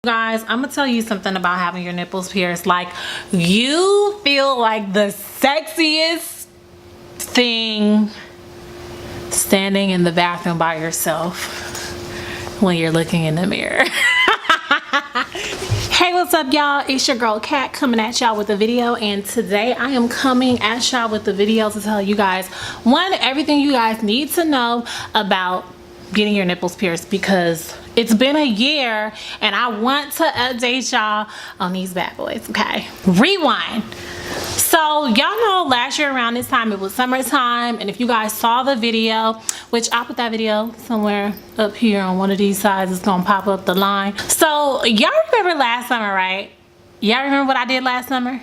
Guys, I'm gonna tell you something about having your nipples pierced. Like, you feel like the sexiest thing standing in the bathroom by yourself when you're looking in the mirror. Hey, what's up, y'all? It's your girl Kat coming at y'all with a video, and today I am coming at y'all with the video to tell you guys everything you guys need to know about getting your nipples pierced, because it's been a year and I want to update y'all on these bad boys. Okay, rewind. So y'all know last year around this time it was summertime, and if you guys saw the video, which I'll put that video somewhere up here on one of these sides, it's gonna pop up the line. So y'all remember last summer, right? Y'all remember what I did last summer?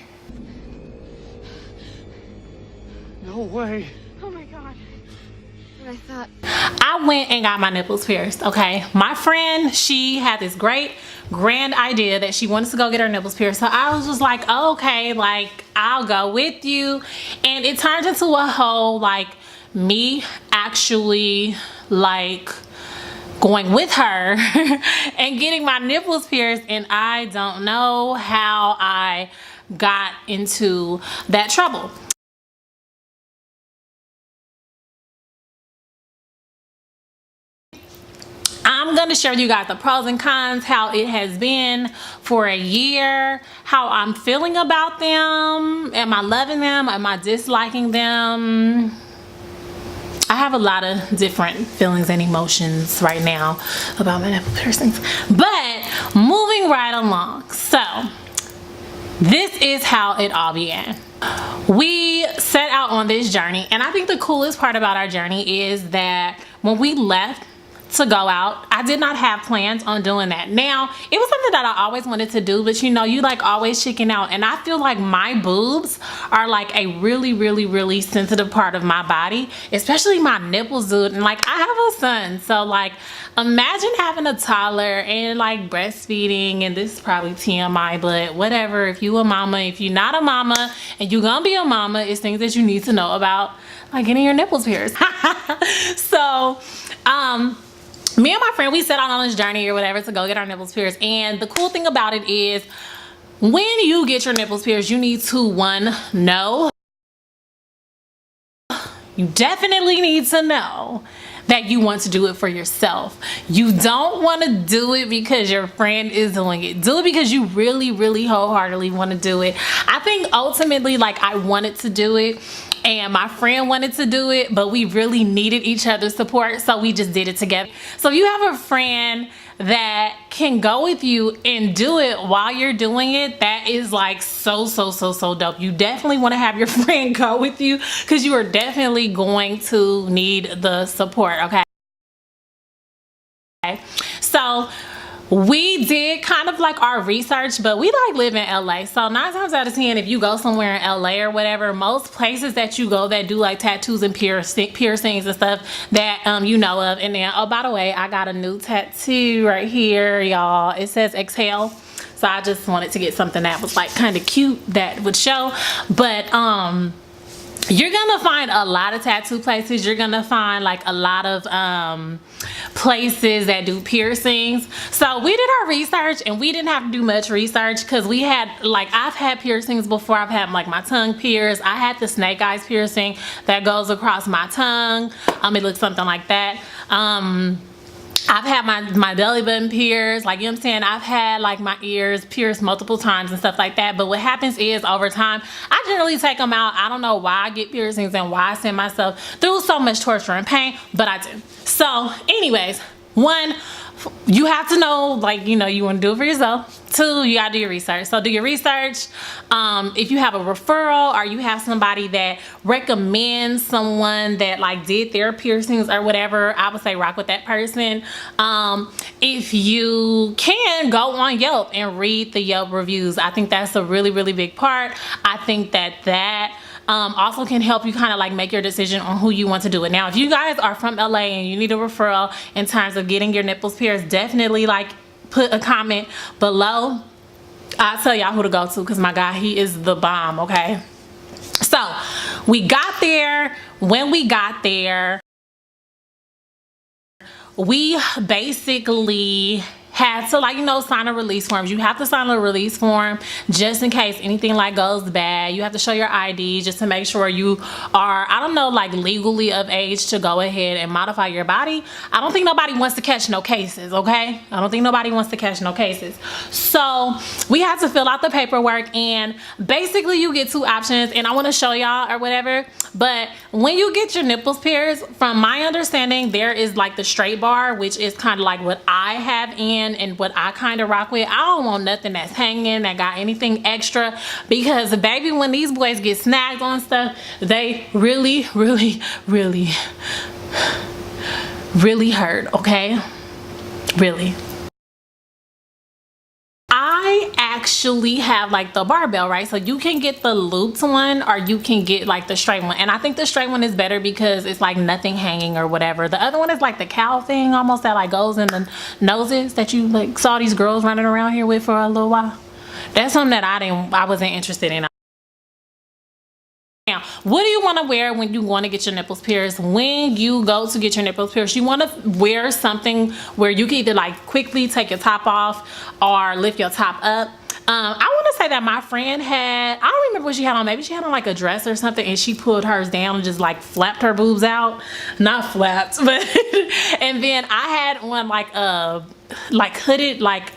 No way. Oh my god. I thought I went and got my nipples pierced. Okay, my friend, she had this great grand idea that she wanted to go get her nipples pierced, so I was just like, oh, okay, like I'll go with you. And it turned into a whole, like, me actually like going with her and getting my nipples pierced, and I don't know how I got into that trouble. I'm gonna share with you guys the pros and cons, how it has been for a year, how I'm feeling about them. Am I loving them? Am I disliking them? I have a lot of different feelings and emotions right now about my nipple piercings. But moving right along. So this is how it all began. We set out on this journey, and I think the coolest part about our journey is that when we left to go out, I did not have plans on doing that. Now, it was something that I always wanted to do, but you know, you like always chicken out, and I feel like my boobs are like a really sensitive part of my body, especially my nipples, dude. And like, I have a son, so like, imagine having a toddler and like breastfeeding, and this is probably TMI, but whatever. If you a mama, if you're not a mama and you're gonna be a mama, it's things that you need to know about, like getting your nipples pierced. So me and my friend, we set out on this journey or whatever to go get our nipples pierced. And the cool thing about it is, when you get your nipples pierced, you need to, one, know. You definitely need to know that you want to do it for yourself. You don't want to do it because your friend is doing it. Do it because you really wholeheartedly want to do it. I think ultimately, like, I wanted to do it and my friend wanted to do it, but we really needed each other's support, so we just did it together. So if you have a friend that can go with you and do it while you're doing it, that is like so dope. You definitely want to have your friend go with you, because you are definitely going to need the support. Okay, so we did kind of like our research, but we like live in LA, so 9 times out of 10, if you go somewhere in LA or whatever, most places that you go that do like tattoos and piercings and stuff that you know of. And then, oh, by the way, I got a new tattoo right here, y'all. It says exhale, so I just wanted to get something that was like kind of cute that would show. But you're gonna find a lot of tattoo places. You're gonna find like a lot of places that do piercings. So we did our research, and we didn't have to do much research, because we had, like, I've had piercings before. I've had like my tongue pierced. I had the snake eyes piercing that goes across my tongue. It looks something like that. I've had my belly button pierced, like, you know what I'm saying? I've had like my ears pierced multiple times and stuff like that. But what happens is, over time, I generally take them out. I don't know why I get piercings and why I send myself through so much torture and pain, but I do. So anyways, one, you have to know, like, you know, you want to do it for yourself. 2, you gotta do your research. So do your research. If you have a referral, or you have somebody that recommends someone that like did their piercings or whatever, I would say rock with that person. If you can, go on Yelp and read the Yelp reviews. I think that's a really big part. I think that also can help you kind of like make your decision on who you want to do it. Now, if you guys are from LA and you need a referral in terms of getting your nipples pierced, definitely like put a comment below. I'll tell y'all who to go to, because my guy, he is the bomb. Okay, so we got there. When we got there, we basically had to, like, you know, sign a release form. You have to sign a release form just in case anything like goes bad. You have to show your ID just to make sure you are, I don't know, like legally of age to go ahead and modify your body. I don't think nobody wants to catch no cases, okay? I don't think nobody wants to catch no cases. So we had to fill out the paperwork, and basically you get two options, and I want to show y'all or whatever. But when you get your nipples pierced, from my understanding, there is like the straight bar, which is kind of like what I have in and what I kind of rock with. I don't want nothing that's hanging, that got anything extra, because baby, when these boys get snagged on stuff, they really hurt, okay? Really. I actually have like the barbell, right? So you can get the looped one, or you can get like the straight one, and I think the straight one is better because it's like nothing hanging or whatever. The other one is like the cow thing almost, that like goes in the noses, that you like saw these girls running around here with for a little while. That's something that I wasn't interested in. Now, what do you want to wear when you want to get your nipples pierced? When you go to get your nipples pierced, you want to wear something where you can either like quickly take your top off or lift your top up. I want to say that my friend had, I don't remember what she had on. Maybe she had on like a dress or something, and she pulled hers down and just like flapped her boobs out. Not flapped, but and then I had on like hooded, like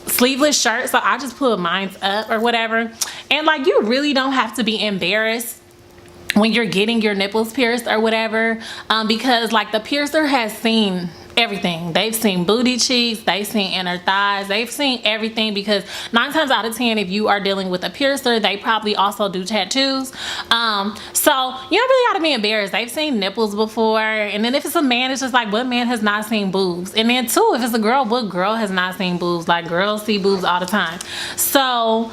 sleeveless shirt, so I just pulled mine up or whatever. And like, you really don't have to be embarrassed when you're getting your nipples pierced or whatever, because like the piercer has seen everything. They've seen booty cheeks, they've seen inner thighs, they've seen everything, because 9 times out of 10, if you are dealing with a piercer, they probably also do tattoos. So you don't really gotta be embarrassed. They've seen nipples before. And then if it's a man, it's just like, what man has not seen boobs? And then too, if it's a girl, what girl has not seen boobs? Like, girls see boobs all the time. So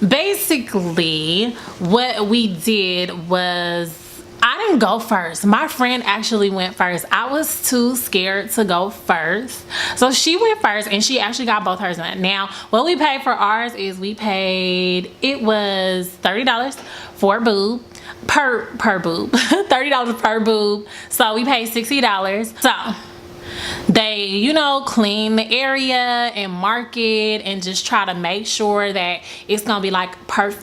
basically what we did was, I didn't go first. My friend actually went first. I was too scared to go first. So she went first, and she actually got both hers done. Now, what we paid for ours is it was $30 for a boob, per boob. $30 per boob. So we paid $60. So they, you know, clean the area and mark it and just try to make sure that it's gonna be like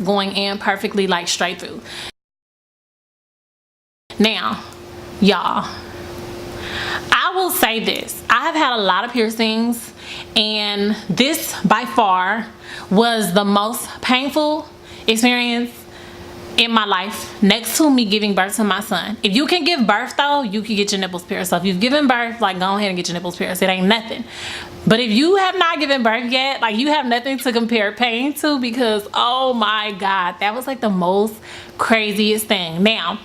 going in perfectly, like straight through. Now, y'all, I will say this. I have had a lot of piercings, and this by far was the most painful experience in my life, next to me giving birth to my son. If you can give birth though, you can get your nipples pierced. So if you've given birth, like, go ahead and get your nipples pierced. It ain't nothing. But if you have not given birth yet, like, you have nothing to compare pain to, because oh my God, that was like the most craziest thing. Now,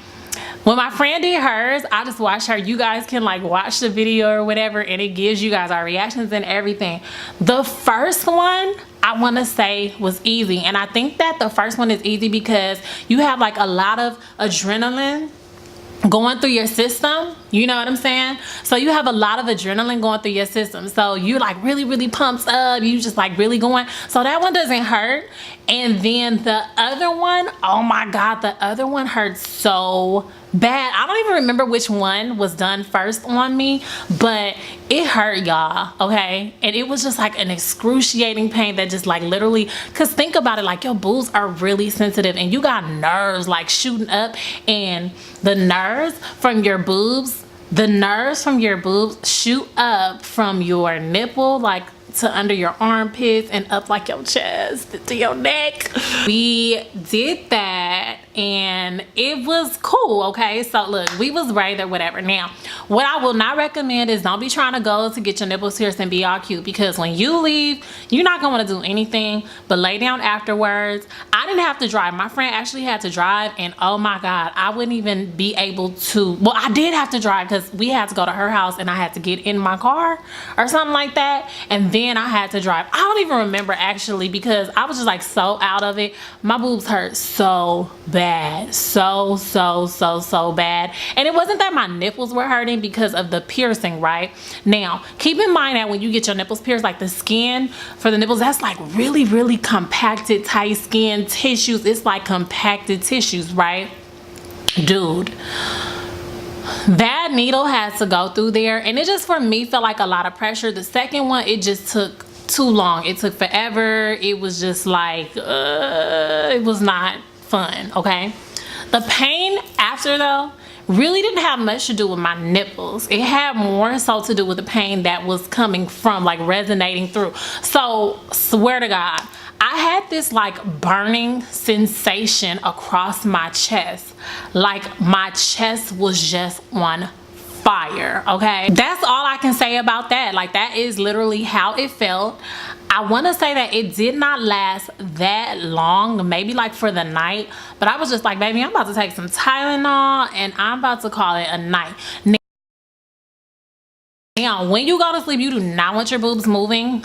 when my friend did hers, I just watched her. You guys can like watch the video or whatever, and it gives you guys our reactions and everything. The first one, I want to say, was easy. And I think that the first one is easy because you have like a lot of adrenaline going through your system, you know what I'm saying? So you have a lot of adrenaline going through your system, so you're like really pumped up, you just like really going, so that one doesn't hurt. And then the other one, oh my God, the other one hurts so bad. I don't even remember which one was done first on me, but it hurt, y'all, okay? And it was just like an excruciating pain that just like literally, because think about it, like, your boobs are really sensitive, and you got nerves like shooting up, and the nerves from your boobs shoot up from your nipple, like to under your armpits and up like your chest to your neck. We did that, and it was cool, okay? So look, we was right or whatever. Now, what I will not recommend is, don't be trying to go to get your nipples pierced and be all cute, because when you leave, you're not going to do anything but lay down afterwards. I didn't have to drive. My friend actually had to drive, and oh my God, I wouldn't even be able to, well, I did have to drive because we had to go to her house, and I had to get in my car or something like that, and then I had to drive. I don't even remember actually, because I was just like so out of it. My boobs hurt so bad, so bad. And it wasn't that my nipples were hurting because of the piercing, right? Now, keep in mind that when you get your nipples pierced, like the skin for the nipples, that's like really compacted, tight skin tissues. It's like compacted tissues, right? Dude, that needle had to go through there, and it just for me felt like a lot of pressure. The second one, it just took too long. It took forever. It was just like it was not fun. Okay, the pain after though really didn't have much to do with my nipples. It had more so to do with the pain that was coming from, like, resonating through. So swear to God, I had this like burning sensation across my chest, like my chest was just on fire. Okay, that's all I can say about that. Like, that is literally how it felt. I want to say that it did not last that long, maybe like for the night, but I was just like, baby, I'm about to take some Tylenol and I'm about to call it a night. Now, when you go to sleep, you do not want your boobs moving.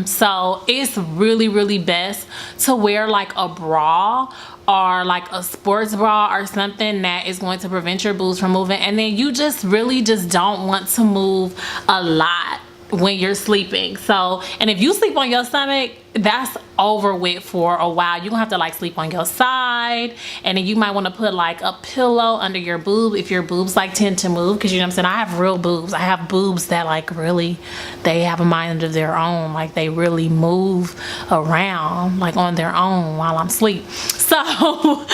So it's really best to wear like a bra or like a sports bra or something that is going to prevent your boobs from moving. And then you just really just don't want to move a lot when you're sleeping. So, and if you sleep on your stomach, that's over with for a while. You're gonna have to like sleep on your side, and then you might want to put like a pillow under your boob if your boobs like tend to move, because you know what I'm saying, I have real boobs. I have boobs that like really, they have a mind of their own. Like, they really move around like on their own while I'm asleep. So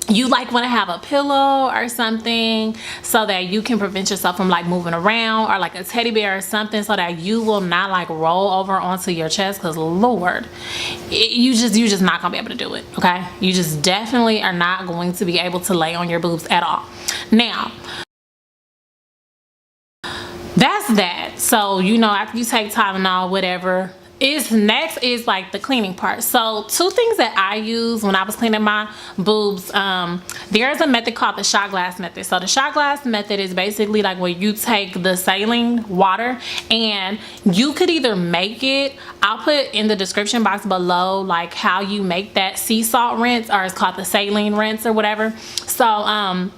you like want to have a pillow or something so that you can prevent yourself from like moving around, or like a teddy bear or something so that you will not like roll over onto your chest, because Lord, you just not gonna be able to do it. Okay, you just definitely are not going to be able to lay on your boobs at all. Now that's that. So, you know, after you take Tylenol, whatever, next is like the cleaning part. So 2 things that I use when I was cleaning my boobs, there's a method called the shot glass method. So the shot glass method is basically like where you take the saline water, and you could either make it, I'll put in the description box below like how you make that sea salt rinse, or it's called the saline rinse or whatever. So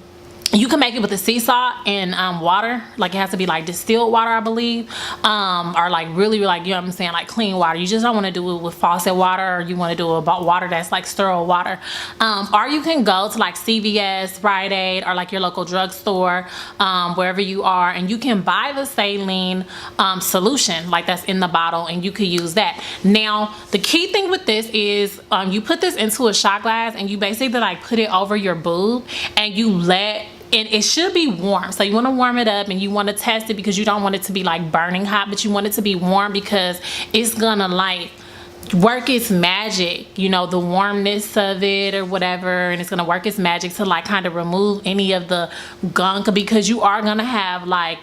you can make it with the sea salt and water. Like, it has to be like distilled water, I believe, or like really like, you know what I'm saying, like clean water. You just don't want to do it with faucet water, or you want to do it about water that's like sterile water. Or you can go to like CVS, Rite Aid, or like your local drugstore, wherever you are, and you can buy the saline solution like that's in the bottle, and you could use that. Now the key thing with this is you put this into a shot glass, and you basically like put it over your boob, and you and it should be warm. So you want to warm it up, and you want to test it because you don't want it to be like burning hot, but you want it to be warm because it's gonna like work its magic, you know, the warmness of it or whatever, and it's gonna work its magic to like kind of remove any of the gunk, because you are gonna have like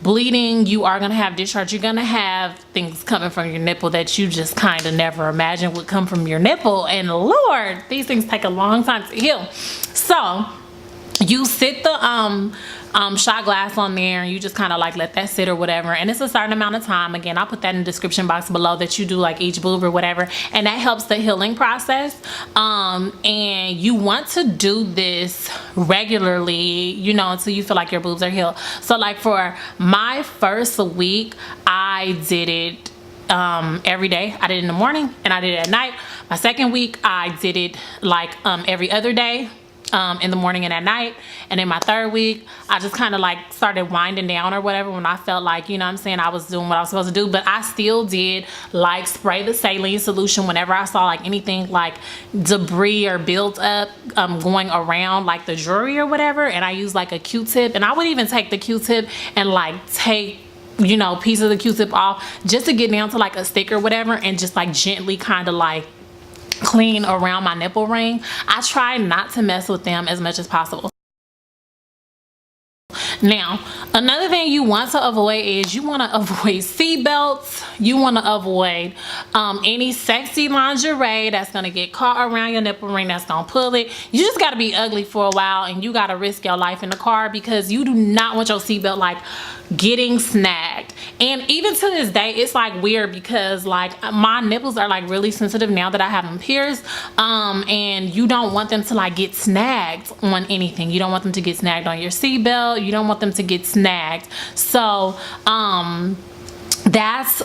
bleeding, you are gonna have discharge, you're gonna have things coming from your nipple that you just kind of never imagined would come from your nipple. And Lord, these things take a long time to heal. So you sit the shot glass on there, and you just kind of like let that sit or whatever, and it's a certain amount of time. Again, I'll put that in the description box below, that you do like each boob or whatever, and that helps the healing process. And you want to do this regularly, you know, until you feel like your boobs are healed. So like for my first week, I did it every day. I did it in the morning and I did it at night. My second week, I did it like every other day, in the morning and at night. And then my third week, I just kind of like started winding down or whatever when I felt like, you know what I'm saying, I was doing what I was supposed to do. But I still did like spray the saline solution whenever I saw like anything like debris or built up going around like the jewelry or whatever. And I used like a Q-tip, and I would even take the Q-tip and like take, you know, piece of the Q-tip off just to get down to like a stick or whatever, and just like gently kind of like clean around my nipple ring. I try not to mess with them as much as possible. Now, another thing you want to avoid is you want to avoid seat belts. You want to avoid any sexy lingerie that's going to get caught around your nipple ring, that's going to pull it. You just got to be ugly for a while, and you got to risk your life in the car, because you do not want your seat belt like getting snagged. And even to this day, it's like weird, because like my nipples are like really sensitive now that I have them pierced, and you don't want them to like get snagged on anything. You don't want them to get snagged on your seat belt. You don't want them to get snagged. So that's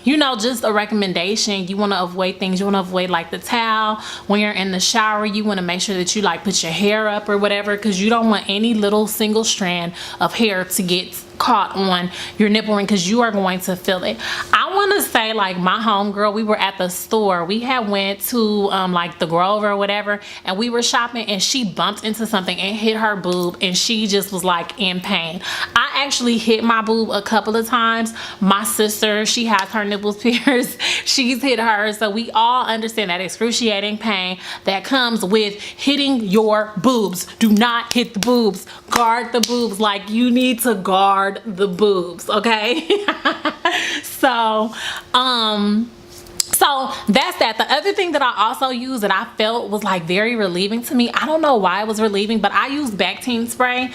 you know, just a recommendation. You want to avoid things. You want to avoid like the towel when you're in the shower. You want to make sure that you like put your hair up or whatever, because you don't want any little single strand of hair to get caught on your nipple ring, because you are going to feel it. I want to say, like, my homegirl, we were at the store. We had went to like the Grove or whatever, and we were shopping, and she bumped into something and hit her boob, and she just was like in pain. I actually hit my boob a couple of times. My sister, she has her nipples pierced. She's hit hers. So we all understand that excruciating pain that comes with hitting your boobs. Do not hit the boobs. Guard the boobs. Like, you need to guard the boobs, okay? So that's that. The other thing that I also used that I felt was like very relieving to me, I don't know why it was relieving, but I used Bactine spray.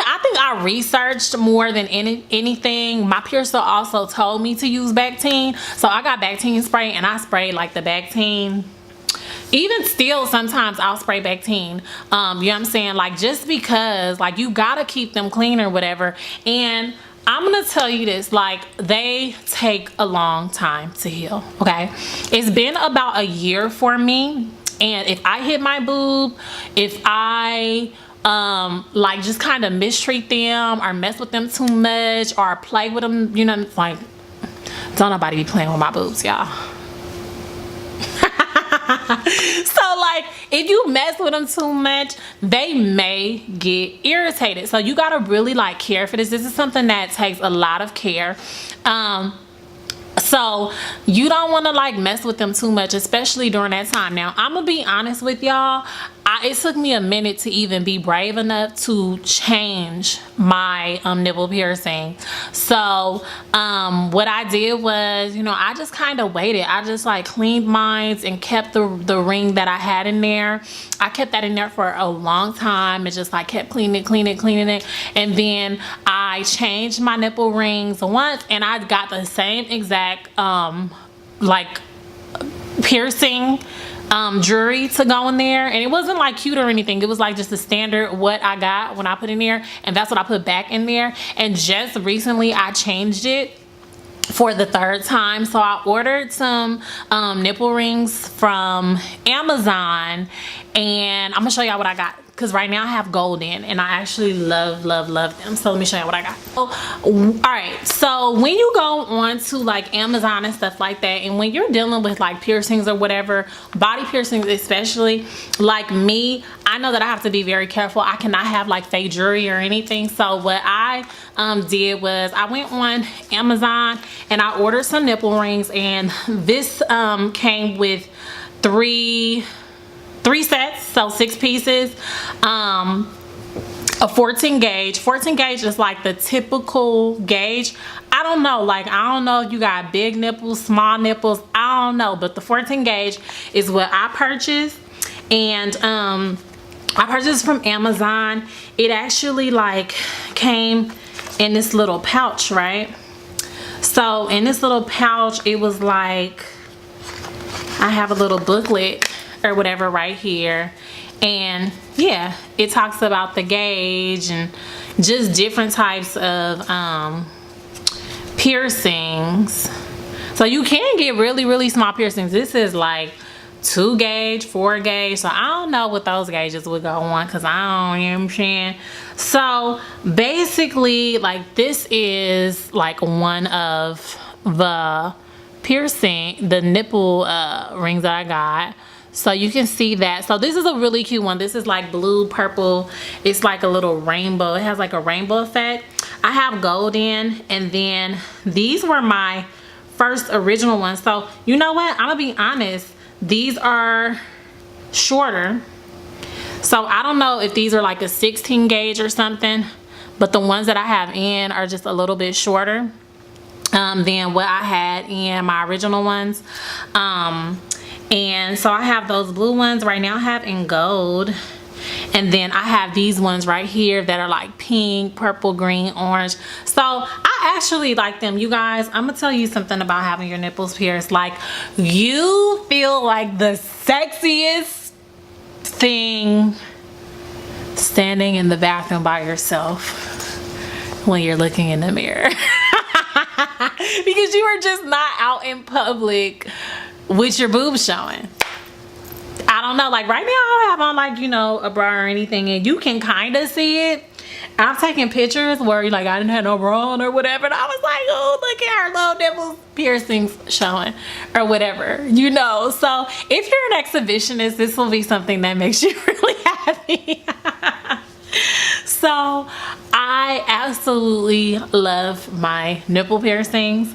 I think I researched more than anything. My piercer also told me to use Bactine, so I got Bactine spray, and I sprayed like the Bactine. Even still, sometimes I'll spray Bactine. You know what I'm saying? Like, just because, like, you gotta keep them clean or whatever. And I'm gonna tell you this, like, they take a long time to heal, okay? It's been about a year for me, and if I hit my boob, if I like just kind of mistreat them or mess with them too much or play with them, you know, like, don't nobody be playing with my boobs, y'all. So like, if you mess with them too much, they may get irritated. So you gotta really like care for this. This is something that takes a lot of care. So you don't want to like mess with them too much, especially during that time. Now, I'm gonna be honest with y'all, it took me a minute to even be brave enough to change my nipple piercing. So what I did was, you know, I just kind of waited. I just like cleaned mine and kept the ring that I had in there. I kept that in there for a long time and just like kept cleaning it. And then I changed my nipple rings once, and I got the same exact like piercing jewelry to go in there, and it wasn't like cute or anything. It was like just the standard what I got when I put in there, and that's what I put back in there. And just recently I changed it for the third time. So I ordered some nipple rings from Amazon, and I'm gonna show y'all what I got, because right now I have golden and I actually love them. So let me show you what I got. All right, so when you go on to like Amazon and stuff like that, and when you're dealing with like piercings or whatever, body piercings especially, like me, I know that I have to be very careful. I cannot have like fake jewelry or anything. So what I did was I went on Amazon and I ordered some nipple rings, and this came with three sets, so 6 pieces. A 14 gauge. 14 gauge is like the typical gauge. I don't know, like, I don't know if you got big nipples, small nipples, I don't know, but the 14 gauge is what I purchased. And I purchased from Amazon. It actually like came in this little pouch, right? So in this little pouch, it was like, I have a little booklet or whatever right here, and yeah, it talks about the gauge and just different types of piercings. So you can get really small piercings. This is like 2 gauge, 4 gauge, so I don't know what those gauges would go on, because I don't, you know what I'm saying? So basically, like, this is like one of the piercing, the nipple rings that I got. So you can see that. So this is a really cute one. This is like blue, purple. It's like a little rainbow. It has like a rainbow effect. I have golden, and then these were my first original ones. So you know what? I'm gonna be honest. These are shorter. So I don't know if these are like a 16 gauge or something, but the ones that I have in are just a little bit shorter than what I had in my original ones. And so I have those blue ones right now. I have in gold, and then I have these ones right here that are like pink, purple, green, orange. So I actually like them, you guys. I'm gonna tell you something about having your nipples pierced. Like, you feel like the sexiest thing standing in the bathroom by yourself. when you're looking in the mirror. Because you are just not out in public with your boobs showing. I don't know, like right now I don't have on like, you know, a bra or anything, and you can kind of see it. I've taken pictures where like I didn't have no bra on or whatever, and I was like, oh, look at her little nipples piercings showing or whatever, you know. So if you're an exhibitionist, this will be something that makes you really happy. So I absolutely love my nipple piercings.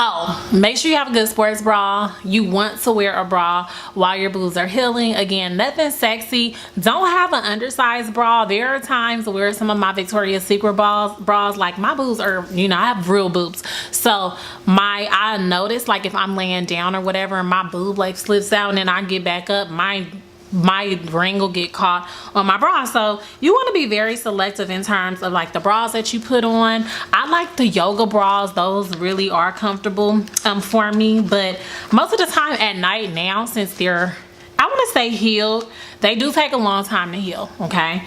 Oh, make sure you have a good sports bra. You want to wear a bra while your boobs are healing. Again, nothing sexy. Don't have an undersized bra. There are times where some of my Victoria's Secret bras, like my boobs are, you know, I have real boobs. So I notice like if I'm laying down or whatever and my boob like slips out and then I get back up, my ring will get caught on my bra. So you want to be very selective in terms of like the bras that you put on. I like the yoga bras. Those really are comfortable for me, but most of the time at night now, since they're, I want to say healed, they do take a long time to heal. Okay,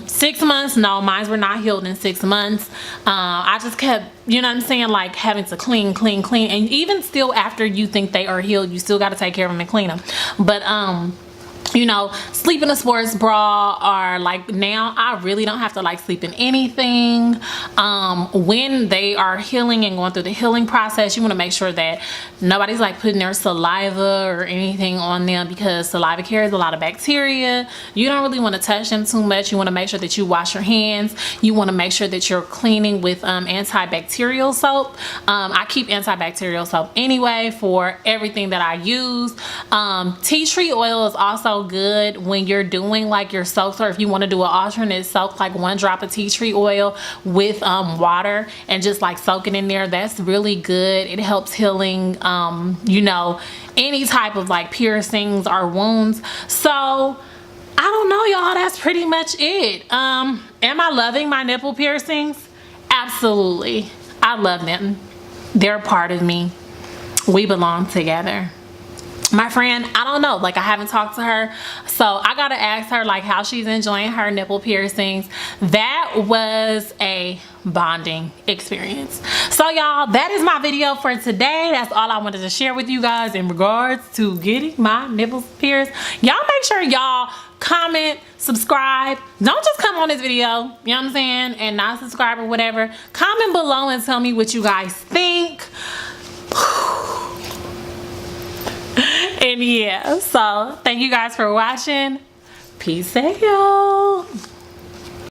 6 months, no, mine were not healed in 6 months. I just kept, you know what I'm saying, like having to clean, and even still after you think they are healed, you still got to take care of them and clean them. But you know, sleep in a sports bra, or like now I really don't have to like sleep in anything. When they are healing and going through the healing process, you want to make sure that nobody's like putting their saliva or anything on them, because saliva carries a lot of bacteria. You don't really want to touch them too much. You want to make sure that you wash your hands. You want to make sure that you're cleaning with antibacterial soap. I keep antibacterial soap anyway for everything that I use. Tea tree oil is also good when you're doing like your soaps, or if you want to do an alternate soap, like 1 drop of tea tree oil with water and just like soak it in there. That's really good. It helps healing you know, any type of like piercings or wounds. So I don't know, y'all, that's pretty much it. Am I loving my nipple piercings? Absolutely. I love them. They're a part of me. We belong together. My friend, I don't know, like I haven't talked to her, so I gotta ask her like how she's enjoying her nipple piercings. That was a bonding experience. So y'all, that is my video for today. That's all I wanted to share with you guys in regards to getting my nipples pierced. Y'all make sure y'all comment, subscribe. Don't just come on this video, you know what I'm saying, and not subscribe or whatever. Comment below and tell me what you guys think. And yeah, so thank you guys for watching. Peace out, y'all.